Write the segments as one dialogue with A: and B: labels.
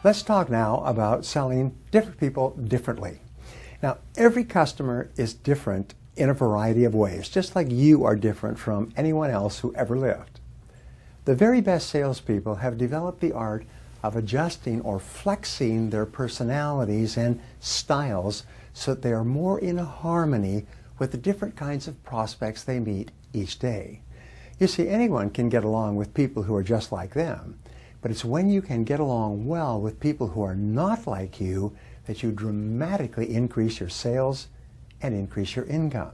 A: Let's talk now about selling different people differently. Now, every customer is different in a variety of ways, just like you are different from anyone else who ever lived. The very best salespeople have developed the art of adjusting or flexing their personalities and styles so that they are more in harmony with the different kinds of prospects they meet each day. You see, anyone can get along with people who are just like them, but it's when you can get along well with people who are not like you that you dramatically increase your sales and increase your income.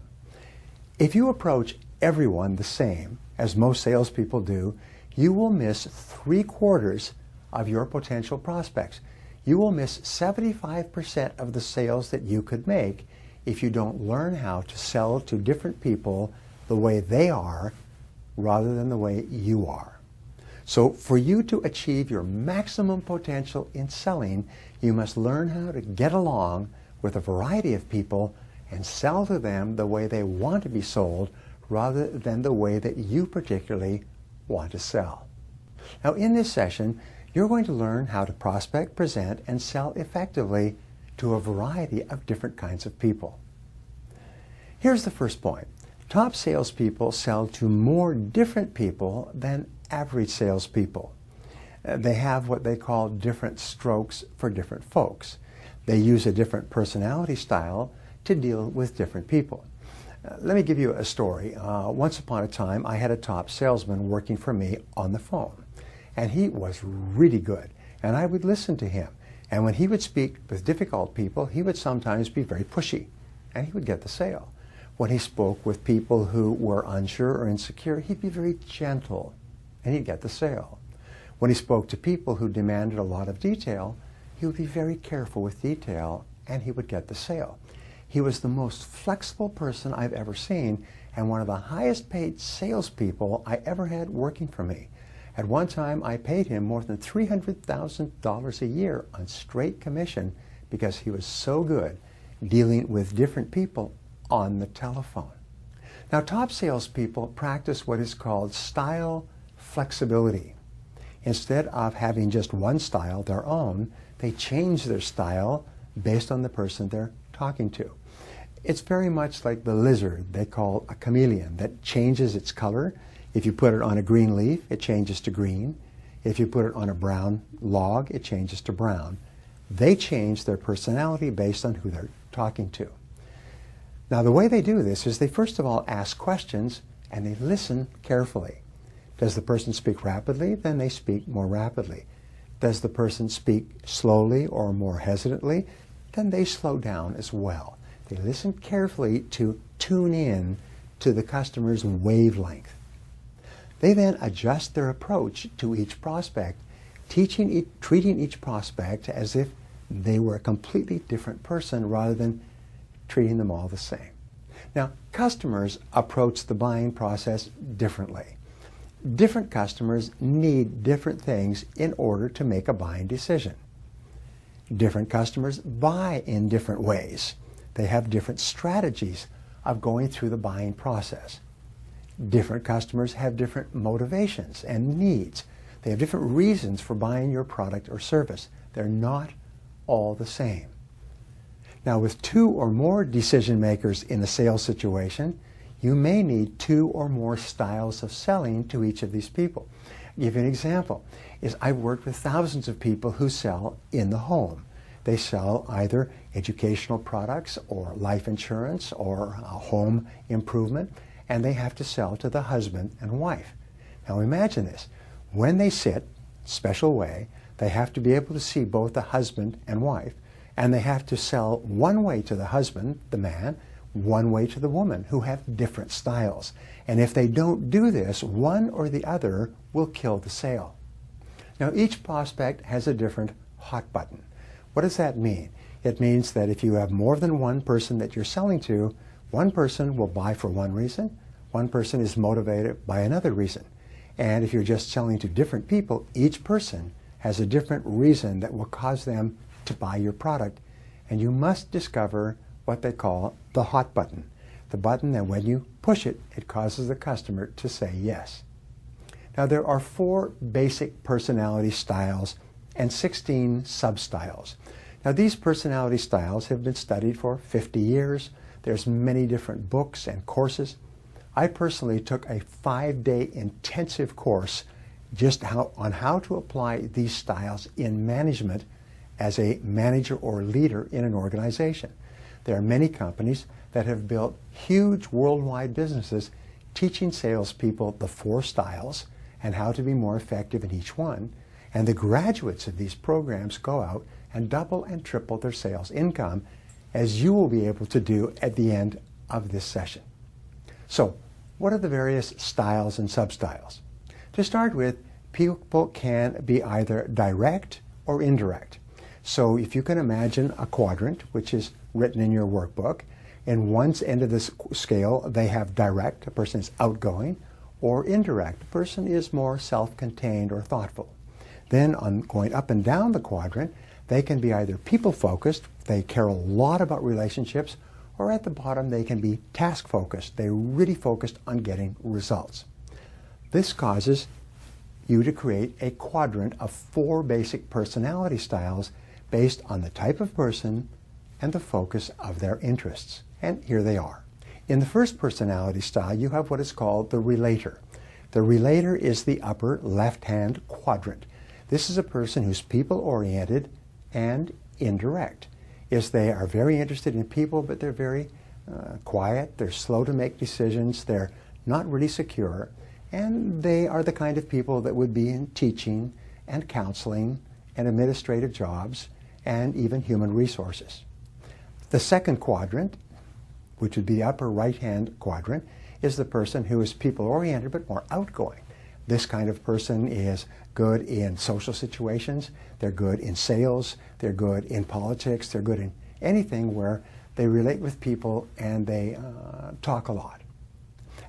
A: If you approach everyone the same, as most salespeople do, you will miss 3/4 of your potential prospects. You will miss 75% of the sales that you could make if you don't learn how to sell to different people the way they are rather than the way you are. So for you to achieve your maximum potential in selling, you must learn how to get along with a variety of people and sell to them the way they want to be sold rather than the way that you particularly want to sell. Now, in this session, you're going to learn how to prospect, present, and sell effectively to a variety of different kinds of people. Here's the first point. Top salespeople sell to more different people than average salespeople. They have what they call different strokes for different folks. They use a different personality style to deal with different people. Let me give you a story. Once upon a time, I had a top salesman working for me on the phone, and he was really good, and I would listen to him. And when he would speak with difficult people, he would sometimes be very pushy, and he would get the sale. When he spoke with people who were unsure or insecure, he'd be very gentle, and he'd get the sale. When he spoke to people who demanded a lot of detail, he would be very careful with detail, and he would get the sale. He was the most flexible person I've ever seen, and one of the highest paid salespeople I ever had working for me. At one time, I paid him more than $300,000 a year on straight commission because he was so good dealing with different people on the telephone. Now, top salespeople practice what is called style flexibility. Instead of having just one style, their own, they change their style based on the person they're talking to. It's very much like the lizard they call a chameleon that changes its color. If you put it on a green leaf, it changes to green. If you put it on a brown log, it changes to brown. They change their personality based on who they're talking to. Now, the way they do this is they first of all ask questions and they listen carefully. Does the person speak rapidly? Then they speak more rapidly. Does the person speak slowly or more hesitantly? Then they slow down as well. They listen carefully to tune in to the customer's wavelength. They then adjust their approach to each prospect, treating each prospect as if they were a completely different person rather than treating them all the same. Now, customers approach the buying process differently. Different customers need different things in order to make a buying decision. Different customers buy in different ways. They have different strategies of going through the buying process. Different customers have different motivations and needs. They have different reasons for buying your product or service. They're not all the same. Now, with 2 or more decision makers in a sales situation, you may need 2 or more styles of selling to each of these people. I'll give you an example. I've worked with thousands of people who sell in the home. They sell either educational products or life insurance or home improvement, and they have to sell to the husband and wife. Now imagine this. When they sit, special way, they have to be able to see both the husband and wife, and they have to sell one way to the husband, the man, one way to the woman, who have different styles. And if they don't do this, one or the other will kill the sale. Now, each prospect has a different hot button. What does that mean? It means that if you have more than one person that you're selling to, one person will buy for one reason, one person is motivated by another reason. And if you're just selling to different people, each person has a different reason that will cause them to buy your product. And you must discover what they call the hot button. The button that when you push it, it causes the customer to say yes. Now, there are 4 basic personality styles and 16 substyles. Now, these personality styles have been studied for 50 years. There's many different books and courses. I personally took a 5-day intensive course just on how to apply these styles in management as a manager or leader in an organization. There are many companies that have built huge worldwide businesses teaching salespeople the 4 styles and how to be more effective in each one. And the graduates of these programs go out and double and triple their sales income, as you will be able to do at the end of this session. So, what are the various styles and substyles? To start with, people can be either direct or indirect. So if you can imagine a quadrant, which is written in your workbook, in one end of this scale they have direct, a person is outgoing, or indirect, a person is more self-contained or thoughtful. Then on going up and down the quadrant, they can be either people-focused, they care a lot about relationships, or at the bottom they can be task-focused. They're really focused on getting results. This causes you to create a quadrant of 4 basic personality styles based on the type of person and the focus of their interests. And here they are. In the first personality style, you have what is called the relator. The relator is the upper left-hand quadrant. This is a person who's people-oriented and indirect. They are very interested in people, but they're very quiet, they're slow to make decisions, they're not really secure, and they are the kind of people that would be in teaching and counseling and administrative jobs and even human resources. The second quadrant, which would be the upper right-hand quadrant, is the person who is people-oriented but more outgoing. This kind of person is good in social situations, they're good in sales, they're good in politics, they're good in anything where they relate with people and they talk a lot.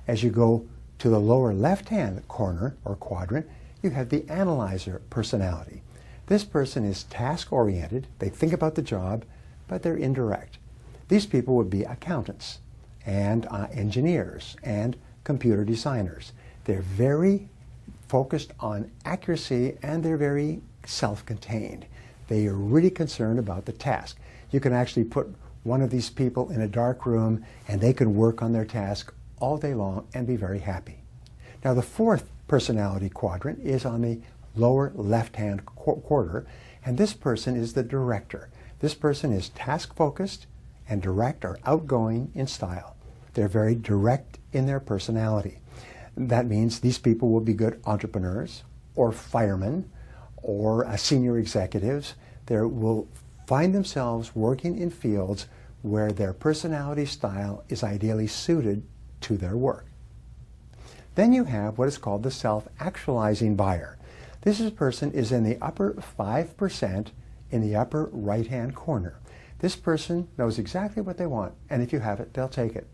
A: As you go to the lower left-hand corner or quadrant, you have the analyzer personality. This person is task-oriented, they think about the job, but they're indirect. These people would be accountants and engineers and computer designers. They're very focused on accuracy and they're very self-contained. They are really concerned about the task. You can actually put one of these people in a dark room and they can work on their task all day long and be very happy. Now the fourth personality quadrant is on the lower left-hand quarter, and this person is the director. This person is task-focused and direct or outgoing in style. They're very direct in their personality. That means these people will be good entrepreneurs or firemen or senior executives. They will find themselves working in fields where their personality style is ideally suited to their work. Then you have what is called the self-actualizing buyer. This person is in the upper 5% in the upper right-hand corner. This person knows exactly what they want, and if you have it, they'll take it.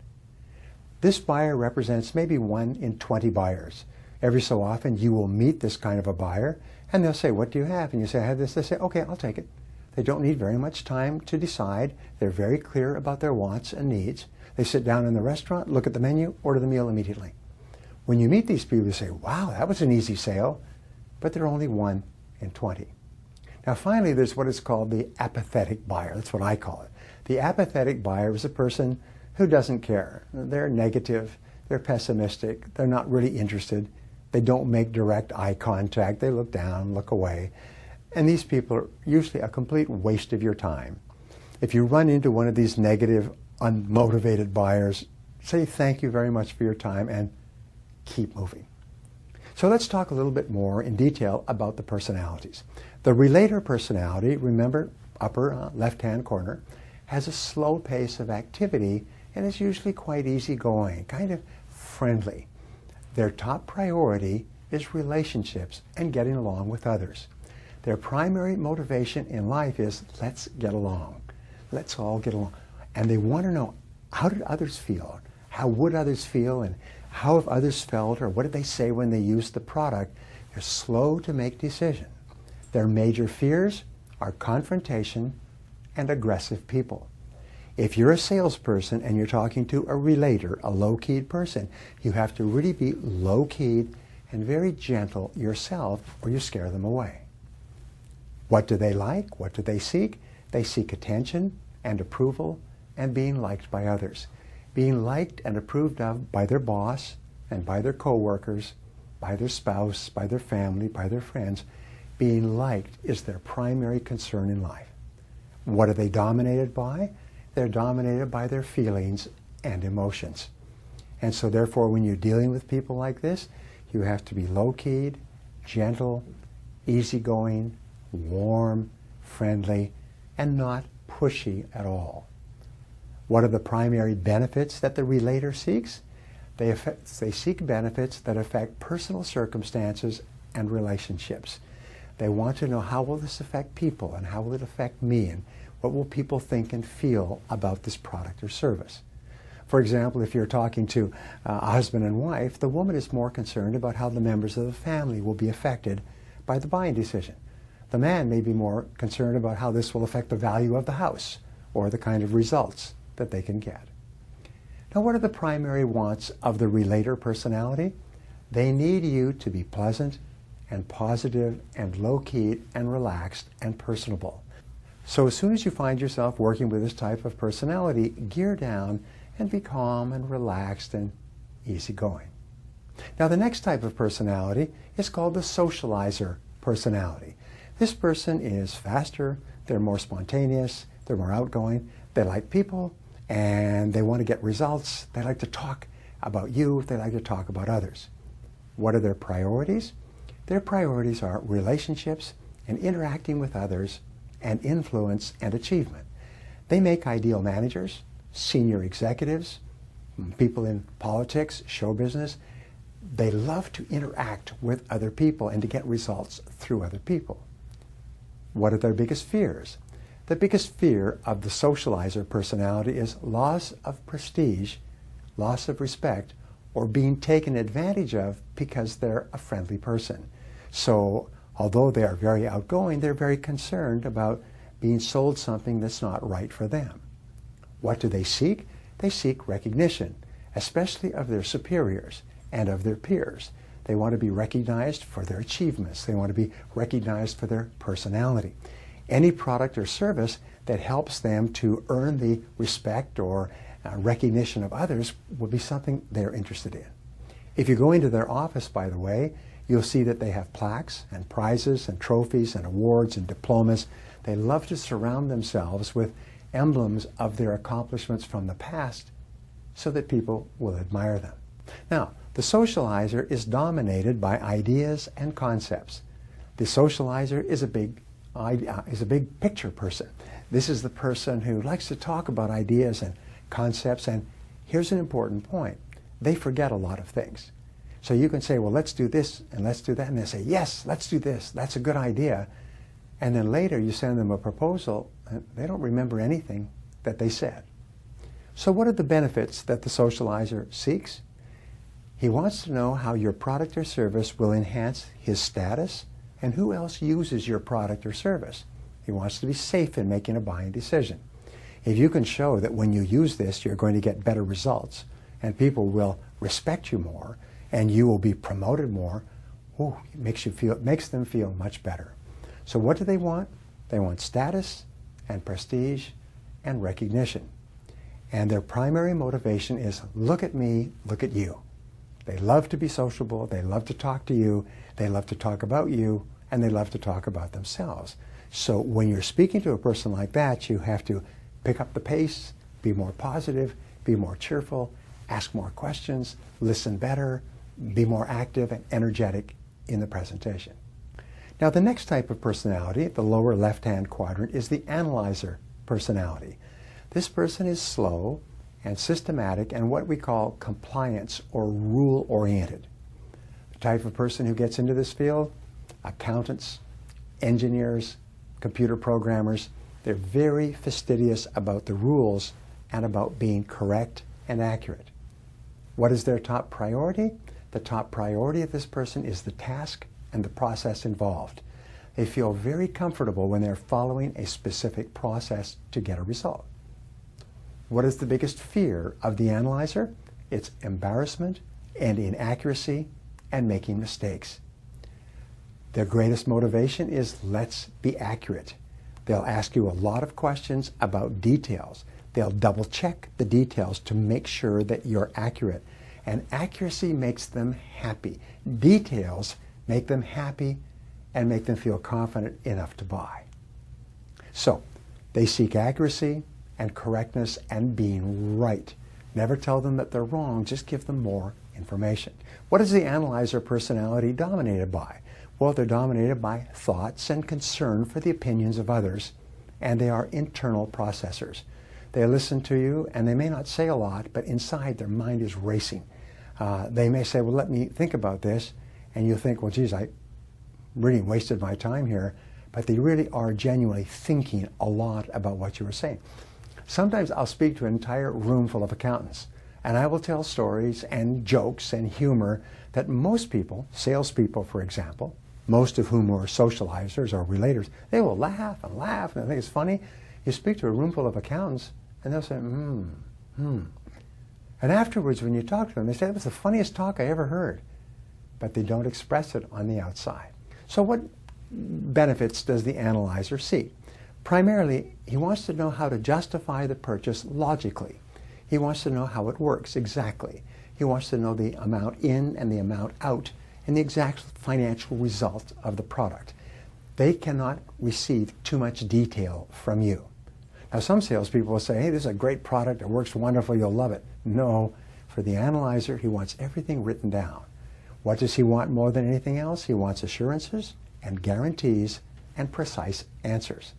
A: This buyer represents maybe 1 in 20 buyers. Every so often you will meet this kind of a buyer, and they'll say, "What do you have?" And you say, "I have this." They say, "Okay, I'll take it." They don't need very much time to decide. They're very clear about their wants and needs. They sit down in the restaurant, look at the menu, order the meal immediately. When you meet these people, you say, "Wow, that was an easy sale," but they're only 1 in 20. Now finally, there's what is called the apathetic buyer. That's what I call it. The apathetic buyer is a person who doesn't care. They're negative, they're pessimistic, they're not really interested, they don't make direct eye contact, they look down, look away. And these people are usually a complete waste of your time. If you run into one of these negative, unmotivated buyers, say thank you very much for your time and keep moving. So let's talk a little bit more in detail about the personalities. The relator personality, remember, upper left-hand corner, has a slow pace of activity and is usually quite easygoing, kind of friendly. Their top priority is relationships and getting along with others. Their primary motivation in life is, let's get along. Let's all get along. And they want to know, how did others feel? How would others feel? And how have others felt? Or what did they say when they used the product? They're slow to make decisions. Their major fears are confrontation and aggressive people. If you're a salesperson and you're talking to a relator, a low-keyed person, you have to really be low-keyed and very gentle yourself or you scare them away. What do they like? What do they seek? They seek attention and approval and being liked by others. Being liked and approved of by their boss and by their coworkers, by their spouse, by their family, by their friends. Being liked is their primary concern in life. What are they dominated by? They're dominated by their feelings and emotions. And so therefore, when you're dealing with people like this, you have to be low-keyed, gentle, easygoing, warm, friendly, and not pushy at all. What are the primary benefits that the relator seeks? They seek benefits that affect personal circumstances and relationships. They want to know, how will this affect people, and how will it affect me, and what will people think and feel about this product or service? For example, if you're talking to a husband and wife, the woman is more concerned about how the members of the family will be affected by the buying decision. The man may be more concerned about how this will affect the value of the house or the kind of results that they can get. Now, what are the primary wants of the relator personality? They need you to be pleasant and positive and low-key and relaxed and personable. So as soon as you find yourself working with this type of personality, gear down and be calm and relaxed and easygoing. Now, the next type of personality is called the socializer personality. This person is faster, they're more spontaneous, they're more outgoing, they like people, and they want to get results. They like to talk about you, they like to talk about others. What are their priorities? Their priorities are relationships and interacting with others and influence and achievement. They make ideal managers, senior executives, people in politics, show business. They love to interact with other people and to get results through other people. What are their biggest fears? The biggest fear of the socializer personality is loss of prestige, loss of respect, or being taken advantage of because they're a friendly person. So, although they are very outgoing, they're very concerned about being sold something that's not right for them. What do they seek? They seek recognition, especially of their superiors and of their peers. They want to be recognized for their achievements. They want to be recognized for their personality. Any product or service that helps them to earn the respect or recognition of others will be something they're interested in. If you go into their office, by the way, you'll see that they have plaques and prizes and trophies and awards and diplomas. They love to surround themselves with emblems of their accomplishments from the past so that people will admire them. Now, the socializer is dominated by ideas and concepts. The socializer is a big picture person. This is the person who likes to talk about ideas and concepts, and here's an important point. They forget a lot of things. So you can say, well, let's do this and let's do that, and they say, yes, let's do this. That's a good idea. And then later you send them a proposal, and they don't remember anything that they said. So what are the benefits that the socializer seeks? He wants to know how your product or service will enhance his status and who else uses your product or service. He wants to be safe in making a buying decision. If you can show that when you use this, you're going to get better results and people will respect you more and you will be promoted more, it makes them feel much better. So what do they want? They want status and prestige and recognition. And their primary motivation is, look at me, look at you. They love to be sociable, they love to talk to you, they love to talk about you, and they love to talk about themselves. So when you're speaking to a person like that, you have to pick up the pace, be more positive, be more cheerful, ask more questions, listen better, be more active and energetic in the presentation. Now, the next type of personality, the lower left-hand quadrant, is the analyzer personality. This person is slow and systematic and what we call compliance or rule-oriented. The type of person who gets into this field, accountants, engineers, computer programmers, they're very fastidious about the rules and about being correct and accurate. What is their top priority? The top priority of this person is the task and the process involved. They feel very comfortable when they're following a specific process to get a result. What is the biggest fear of the analyzer? It's embarrassment and inaccuracy and making mistakes. Their greatest motivation is let's be accurate. They'll ask you a lot of questions about details. They'll double check the details to make sure that you're accurate. And accuracy makes them happy. Details make them happy and make them feel confident enough to buy. So they seek accuracy and correctness and being right. Never tell them that they're wrong, just give them more information. What is the analyzer personality dominated by? Well, they're dominated by thoughts and concern for the opinions of others, and they are internal processors. They listen to you, and they may not say a lot, but inside their mind is racing. They may say, well, let me think about this, and you'll think, well, geez, I really wasted my time here, but they really are genuinely thinking a lot about what you were saying. Sometimes I'll speak to an entire room full of accountants, and I will tell stories and jokes and humor that most people, salespeople for example, most of whom are socializers or relators, they will laugh and laugh and think it's funny. You speak to a room full of accountants and they'll say, And afterwards when you talk to them, they say, it was the funniest talk I ever heard. But they don't express it on the outside. So what benefits does the analyzer seek? Primarily, he wants to know how to justify the purchase logically. He wants to know how it works exactly. He wants to know the amount in and the amount out and the exact financial result of the product. They cannot receive too much detail from you. Now some salespeople will say, hey, this is a great product, it works wonderful, you'll love it. No, for the analyzer, he wants everything written down. What does he want more than anything else? He wants assurances and guarantees and precise answers.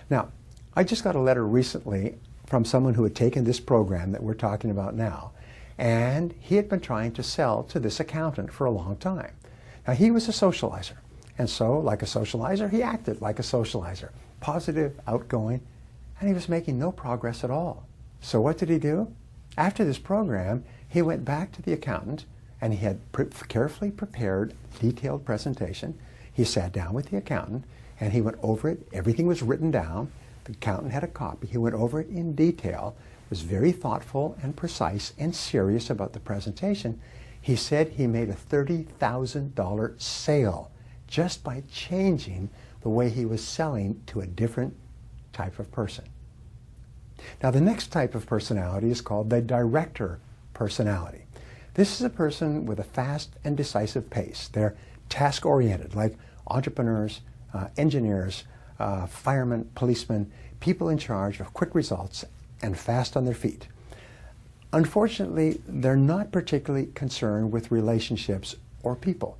A: Now, I just got a letter recently from someone who had taken this program that we're talking about now, and he had been trying to sell to this accountant for a long time. Now, he was a socializer, and so, like a socializer, he acted like a socializer, positive, outgoing, and he was making no progress at all. So what did he do? After this program, he went back to the accountant, and he had carefully prepared a detailed presentation. He sat down with the accountant, and he went over it. Everything was written down. The accountant had a copy. He went over it in detail, was very thoughtful and precise and serious about the presentation. He said he made a $30,000 sale just by changing the way he was selling to a different type of person. Now, the next type of personality is called the director personality. This is a person with a fast and decisive pace. They're task-oriented, like entrepreneurs, engineers, firemen, policemen, people in charge of quick results and fast on their feet. Unfortunately, they're not particularly concerned with relationships or people.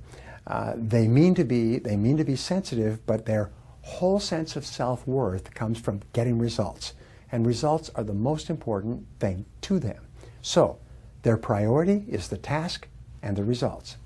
A: They mean to be sensitive, but their whole sense of self-worth comes from getting results. And results are the most important thing to them. So, their priority is the task and the results.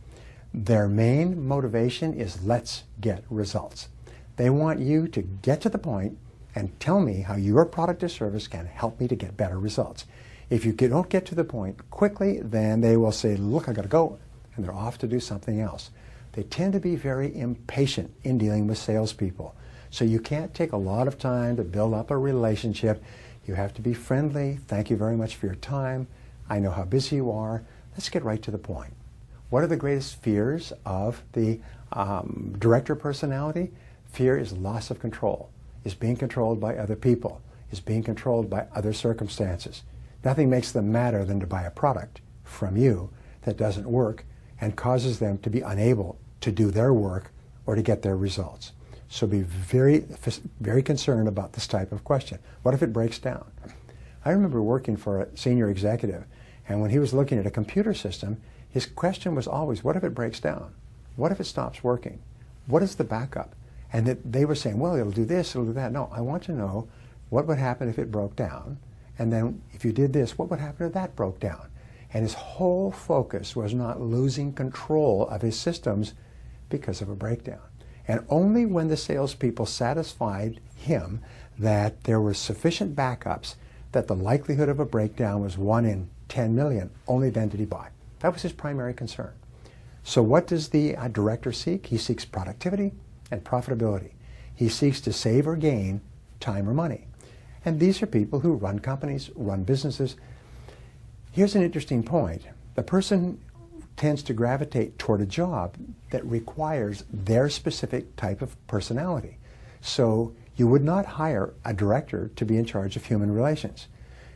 A: Their main motivation is let's get results. They want you to get to the point and tell me how your product or service can help me to get better results. If you don't get to the point quickly, then they will say, look, I gotta go, and they're off to do something else. They tend to be very impatient in dealing with salespeople. So you can't take a lot of time to build up a relationship. You have to be friendly. Thank you very much for your time. I know how busy you are. Let's get right to the point. What are the greatest fears of the director personality? Fear is loss of control, is being controlled by other people, is being controlled by other circumstances. Nothing makes them madder than to buy a product from you that doesn't work and causes them to be unable to do their work or to get their results. So be very, very concerned about this type of question. What if it breaks down? I remember working for a senior executive, and when he was looking at a computer system, his question was always, what if it breaks down? What if it stops working? What is the backup? And that they were saying, well, it'll do this, it'll do that. No, I want to know what would happen if it broke down. And then if you did this, what would happen if that broke down? And his whole focus was not losing control of his systems because of a breakdown. And only when the salespeople satisfied him that there were sufficient backups that the likelihood of a breakdown was 1 in 10 million, only then did he buy. That was his primary concern. So what does the director seek? He seeks productivity and profitability. He seeks to save or gain time or money. And these are people who run companies, run businesses. Here's an interesting point. The person tends to gravitate toward a job that requires their specific type of personality. So you would not hire a director to be in charge of human relations.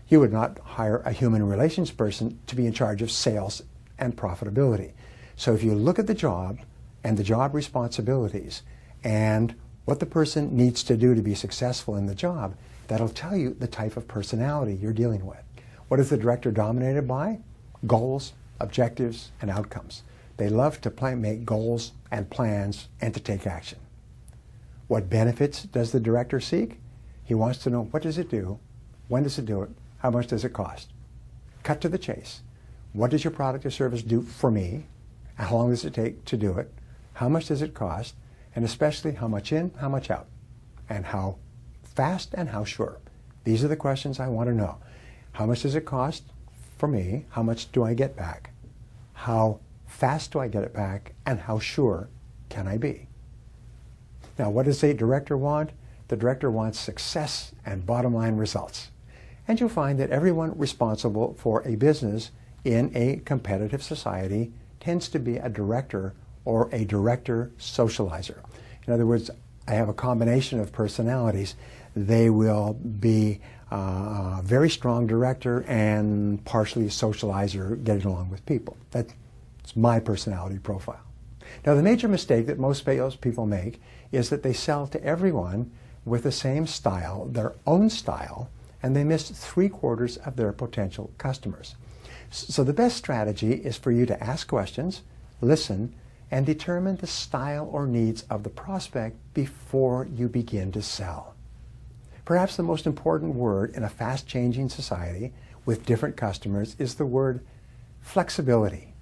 A: You would not hire a human relations person to be in charge of sales and profitability. So if you look at the job and the job responsibilities and what the person needs to do to be successful in the job, that'll tell you the type of personality you're dealing with. What is the director dominated by? Goals, objectives, and outcomes. They love to make goals and plans and to take action. What benefits does the director seek? He wants to know, what does it do? When does it do it? How much does it cost? Cut to the chase. What does your product or service do for me? How long does it take to do it? How much does it cost? And especially, how much in, how much out? And how fast and how sure? These are the questions I want to know. How much does it cost for me? How much do I get back? How fast do I get it back? And how sure can I be? Now, what does a director want? The director wants success and bottom line results. And you'll find that everyone responsible for a business in a competitive society tends to be a director or a director socializer. In other words, I have a combination of personalities. They will be a very strong director and partially a socializer, getting along with people. That's my personality profile. Now, the major mistake that most salespeople make is that they sell to everyone with the same style, their own style, and they miss 3/4 of their potential customers. So the best strategy is for you to ask questions, listen, and determine the style or needs of the prospect before you begin to sell. Perhaps the most important word in a fast-changing society with different customers is the word flexibility.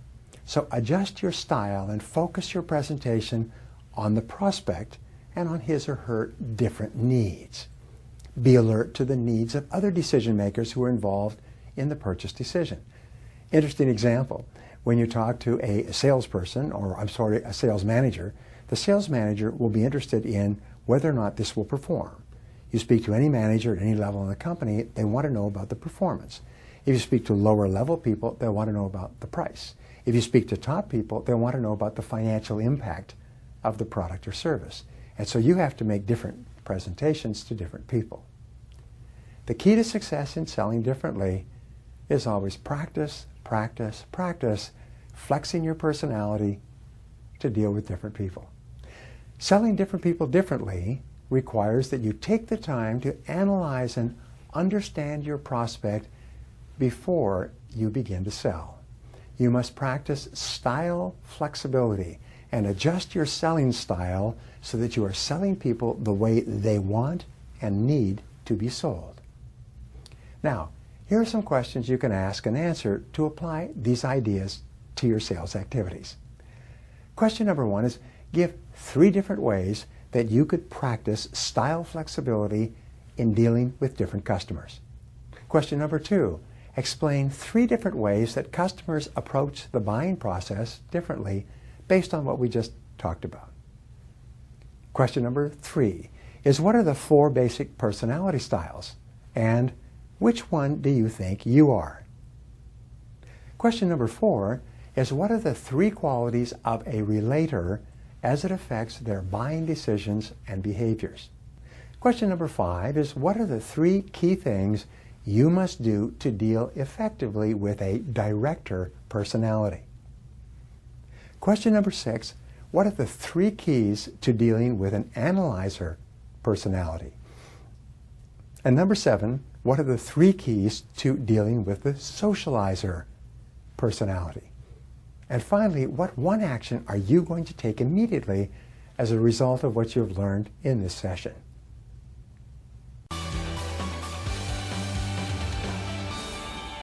A: So adjust your style and focus your presentation on the prospect and on his or her different needs. Be alert to the needs of other decision makers who are involved in the purchase decision. Interesting example. When you talk to a salesperson, or a sales manager, the sales manager will be interested in whether or not this will perform. You speak to any manager at any level in the company, they want to know about the performance. If you speak to lower level people, they want to know about the price. If you speak to top people, they want to know about the financial impact of the product or service. And so you have to make different presentations to different people. The key to success in selling differently is always practice, practice, practice, flexing your personality to deal with different people. Selling different people differently requires that you take the time to analyze and understand your prospect before you begin to sell. You must practice style flexibility and adjust your selling style so that you are selling people the way they want and need to be sold. Now, here are some questions you can ask and answer to apply these ideas to your sales activities. Question number 1 is, give 3 different ways that you could practice style flexibility in dealing with different customers. Question number 2, explain 3 different ways that customers approach the buying process differently based on what we just talked about. Question number 3 is, what are the 4 basic personality styles? And which one do you think you are? Question number 4 is, what are the 3 qualities of a relator as it affects their buying decisions and behaviors? Question number 5 is, what are the 3 key things you must do to deal effectively with a director personality? Question number 6, what are the 3 keys to dealing with an analyzer personality? And number 7, what are the 3 keys to dealing with the socializer personality? And finally, what one action are you going to take immediately as a result of what you've learned in this session?